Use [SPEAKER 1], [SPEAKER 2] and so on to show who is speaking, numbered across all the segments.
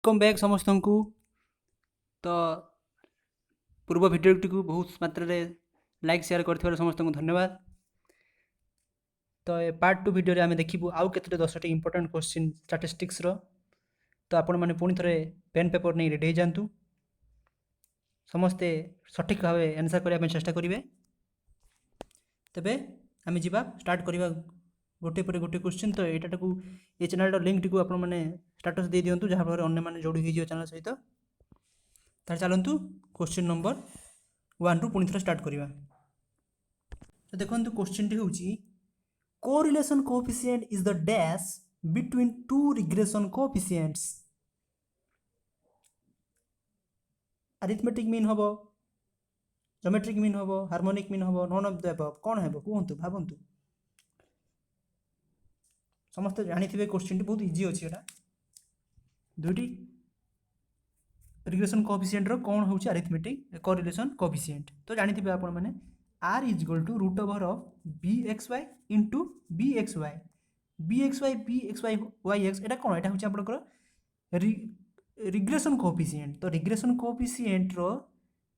[SPEAKER 1] Welcome back समस्त को। तो पूर्व भिडियोटी को बहुत मात्रा लाइक शेयर कर समस्त को धन्यवाद। तो ये पार्ट 2 भिडियो आम देखू आउ के 10टी इंपोर्टेंट क्वेश्चन स्टैटिस्टिक्स रो। तो आपण मैंने पुणी थे पेन पेपर नहीं रेडी जातु समस्ते सठिक भाव आंसर करने चेष्टा करेंगे। तेबे आम जा स्टार्ट करवा गोटे पर गोटे क्वेश्चन। तो यहाँ को ये चैनल लिंक टी आप स्टाटस दे दिंतु जहाँफल अन्य जोड़ी हो चैनल सहित। तार चलतु क्वेश्चन नंबर 1 रु पुणी थे स्टार्ट करवा। तो देखो क्वेश्चन टी हूँ correlation coefficient is the dash between two regression coefficients. Arithmetic mean हम, ज्योमेट्रिक मीन हम, हार्मोनिक मीन हम, नॉन ऑफ द अबव कौन है कहतु भावतु। समस्त जानी क्वेश्चन टी बहुत इजी अच्छी एटा दुईटी रिग्रेशन कोएफिशिएंट रो कौन हूँ अरिथमेटिक कोरिलेशन कोएफिशिएंट। तो जानी आपण मैंने r is equal to root over of bxy into bxy bxy bxy yx एटा कौन एटा हूँ आपंकर रिग्रेशन कोएफिशिएंट। तो रिग्रेशन कोएफिशिएंट रो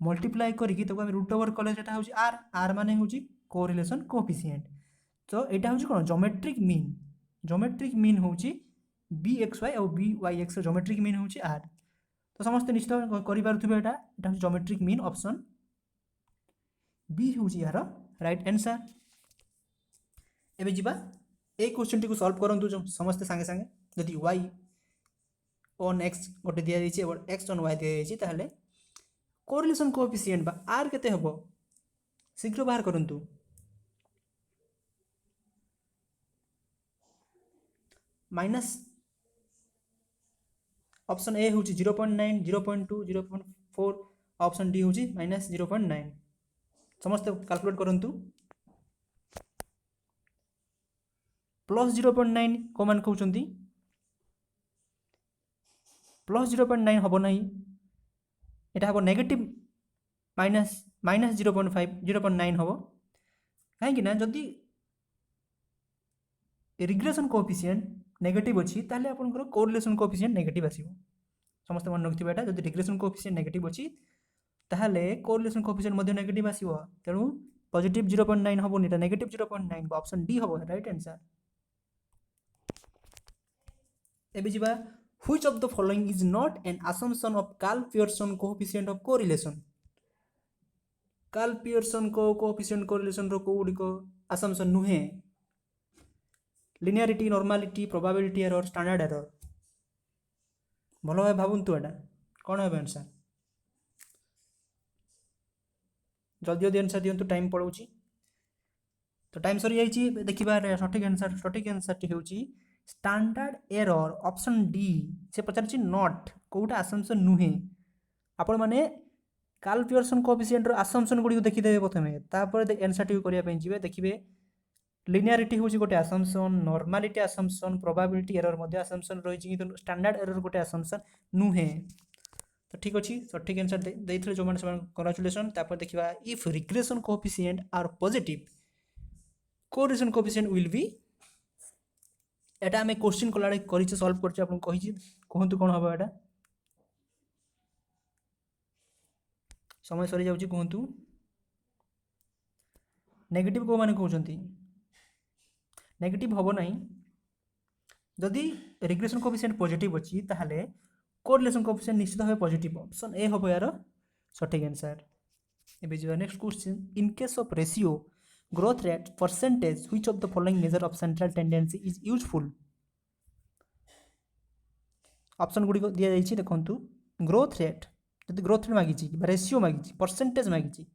[SPEAKER 1] मल्टीप्लाई करके तो रूट ओवर कले सेटा हूँ r r माने हूँ कोरिलेशन कोएफिशिएंट। तो यहाँ हूँ कौन जोमेट्रिक मीन हूँ bxy और byx जोमेट्रिक मीन हूँ r। तो समस्त निश्चित करें यहाँ जोमेट्रिक मीन ऑप्शन बी हूँ यार राइट आंसर। एबे जीवा ए क्वेश्चन टी को सॉल्व करंतु समस्त सांगे सांगे जदि y ऑन x गोटे दिया जाइए और x ऑन y दिया जाइए ताहले कोरिलेशन कोएफिशिएंट बा r केते हबो शीघ्र बाहर करंतु। माइनस ऑप्शन ए हूँ 0.9 0.2 0.4 ऑप्शन डी हूँ माइनस 0.9 समस्त कैलकुलेट करंतु। प्लस 0.9 को मान कहते प्लस 0.9 हम ना यहाँ हम नेगेटिव माइनस माइनस 0.5 0.9 हम कहीं जदि रिग्रेशन कोएफिशिएंट नेगेटिव अच्छी ताले आपनकर कोरिलेशन कोएफिशिएंट नेगेटिव आसीबो। समस्त मन रखिथिबा एटा जदि रिग्रेशन कोएफिशिएंट नेगेटिव अच्छी ताहले कोरिलेशन कोएफिशिएंट मध्ये नेगेटिव आसीबो। तेणु पॉजिटिव 0.9 हबो निटा नेगेटिव 0.9 ऑप्शन डी हबो राइट आंसर। एबे जिबा which of the following is not an assumption of Karl Pearson coefficient of correlation. Karl Pearson को कोएफिशिएंट कोरिलेशन रो कोउडिको असम्पशन नुहे। Linearity, normality, probability error, standard error भलो भाई भावंतु एटा कौन है आंसर जल्दी जल्दी आंसर दिंतु टाइम पड़ोची। तो टाइम सरी जाइए देखा सठिक आंसर टी हूँ स्टैंडर्ड एरर ऑप्शन डी से पचार नॉट कौटा असम्पशन नुहे। आपण मैंने कार्ल पियर्सन कोएफिशिएंट रो असम्पशन गुडी देखिदेवे प्रथमे तापर आंसर टी करने जी देखिए लिनियरिटी हूँ गोटे assumption, normality assumption, probability error मध्य असम्पशन रही स्टैंडर्ड एरर गोटे असम्पशन नुहे। तो ठीक अच्छे सठिक आंसर देते जो मैंने कंग्रेचुलेसन। देखा if regression coefficient are positive correlation coefficient will be एटा आम क्वेश्चन कला कर सॉल्व कर कहतु कौन हम एटा समय सरी जाऊँ कहतु नेगेटिव को माने कहते नेगेटिव हम ना जदि रिग्रेशन कोएफिशिएंट पॉजिटिव अच्छी ताहले कोरिलेशन कोएफिशिएंट निश्चित भाव पॉजिटिव ऑप्शन ए हम यार सठिक आंसर। एबे जो next question in case of ratio growth rate percentage which of the following measure of central tendency is useful. Option गुडी को दिया जाइए देखंतु ग्रोथ रेट जदि ग्रोथ रेट मागी रेशियो मागी परसेंटेज मागी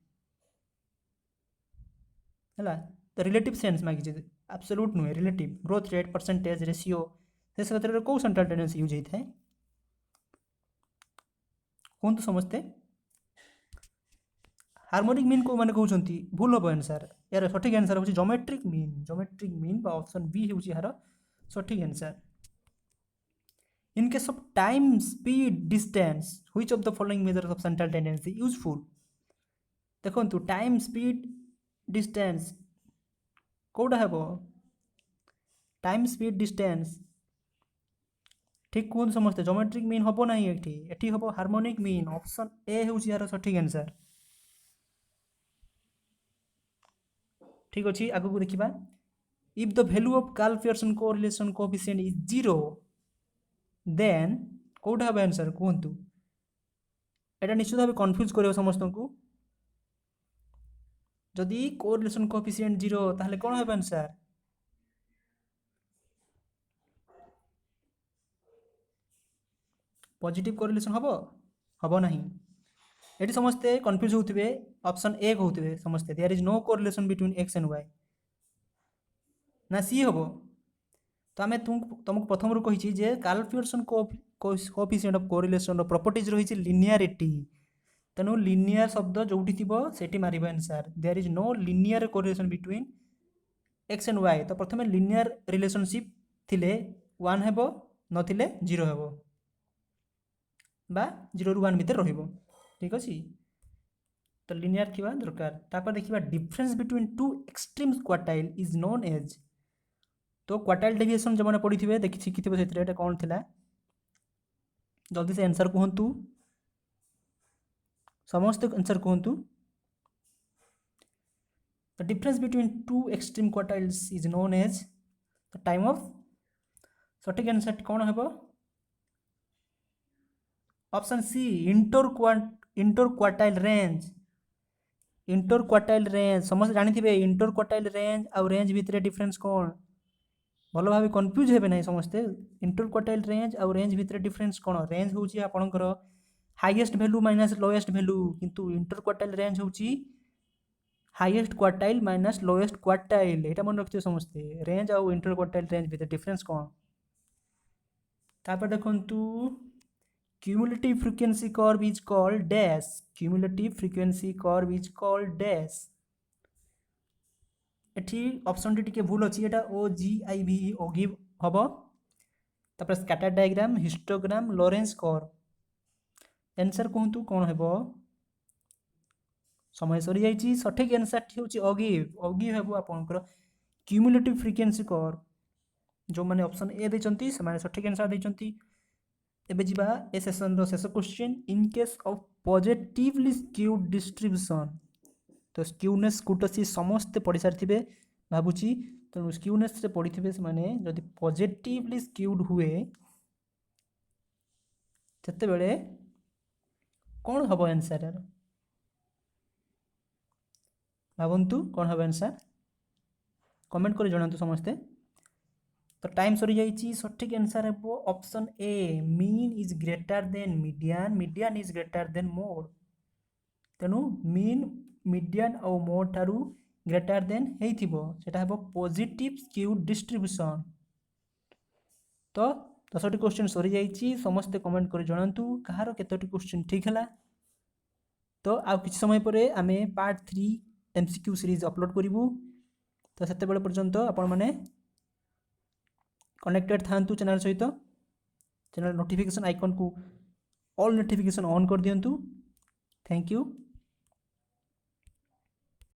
[SPEAKER 1] है तो रिलेटिव सेन्स मागी एब्सोल्यूट नुहे relative growth rate percentage ratio से क्षेत्र में कौ सेंट्रल टेंडेंसी यूज होता है कहतु समस्ते। हार्मोनिक मीन को माने कहते भूल हम आंसर यार सठिक आंसर हूँ जोमेट्रिक मीन ऑप्शन बी हूँ यार सठिक answer. In case of time speed distance which of the following measure of central tendency useful. देखो टाइम स्पीड डिस्टेंस कौटा हे टाइम स्पीड डिस्टेंस ठीक कहूँ समस्ते ज्योमेट्रिक मीन हम ना एटी हम हार्मोनिक मीन ऑप्शन ए हूँ यार सठिक आंसर। ठीक अच्छे आगे को देखा if the value of Karl Pearson correlation coefficient is 0 then कौटा हम आंसर कहतु यहाँ निश्चित भाव कन्फ्यूज कर समस्त को जदि कोरिलेशन कोएफिशिएंट 0 ताहले कौन हम आंसर पॉजिटिव कोरिलेशन हम ना ये समस्ते कन्फ्यूज होते ऑप्शन ए कहते समस्ते there is no correlation between X and Y ना सी हम तो आम तुमको प्रथम रू कही जे Karl Pearson coefficient of correlation properties रही लिनियरिटी तेणु लिनियर शब्द जोटी थी सेठी मारिबा answer there is no linear correlation between X and Y तो प्रथम लिनियर रिलेशनशिप थिले 1 हेबो नथिले 0 हेबो बा 0 रु 1 भीतर रहिबो ठीक अछि तो लिनियर थिबा दरकार तापर देखिबा difference between two extreme quartile is known as तो क्वार्टाइल डेविएशन जो मैंने पढ़ी थे देखी शिखिथे से कौन थिला जल्दी से आंसर कहतु समस्त आंसर कहतु the difference between two extreme quartiles is known as the time of सठिक आंसर कौन हेबो option C inter quartile range समस्त जानी थे इंटर क्वार्टाइल रेंज आउ रेंज भितर डिफरेंस कौन भल भाव कन्फ्यूज हे ना समस्ते इंटर क्वार्टाइल रेंज आउ रेंज भितर डिफरेंस कौन रेंज हूँ आपंकर highest value minus lowest value किंतु इंटर क्वार्टाइल रेंज हूँ highest quartile minus lowest quartile यहाँ मन रखिए समस्ते रेंज आउ इंटर क्वार्टाइल रेंज भितर डिफरेंस कौन तापर देखंतु cumulative frequency curve is called dash cumulative frequency curve is called dash एठी ऑप्शन टी भूल अच्छी एटा OGIV ओगिव हम तापर scatter diagram histogram Lorenz curve answer कहतु कौन हेबो समय सरी जाइए सठिक आंसर हूँ अगिव हेबो आपनकर क्यूमुलेटिव फ्रिक्वेंसी कर्व जो मैंने ऑप्शन ए देचंती से सठिक आंसर देचंती एबे जिबा ए सेशन रो शेष question in case of positively skewed distribution तो स्क्यूनेस कुटसी समस्ते पढ़ी सारी भावुची तेणु स्क्यूनेस रे पढ़ी थे से जदि पॉजिटिवली स्क्यूड हुए सेते बेले कौन हम आंसर यार भावंतु कौन हम आंसर कमेंट कर जनातु समस्ते तो टाइम सरी जाइए सठिक आंसर है option A mean is greater than median is greater than mode तेणु मीन मीडियन और मोड ठारू ग्रेटर देन होता है पॉजिटिव स्क्यूड डिस्ट्रीब्यूशन तो 10टी क्वेश्चन सरी जाइए समस्ते कमेंट कर जनातु कहार केतोटी क्वेश्चन ठीक है तो आ किसी समय पर आम पार्ट 3 MCQ सीरीज अपलोड करूँ तो से पर्यंत आपण मैंने कनेक्टेड था चैनल सहित चैनल नोटिफिकेशन आइकन को ऑल नोटिफिकेशन ऑन कर दिंतु थैंक यू।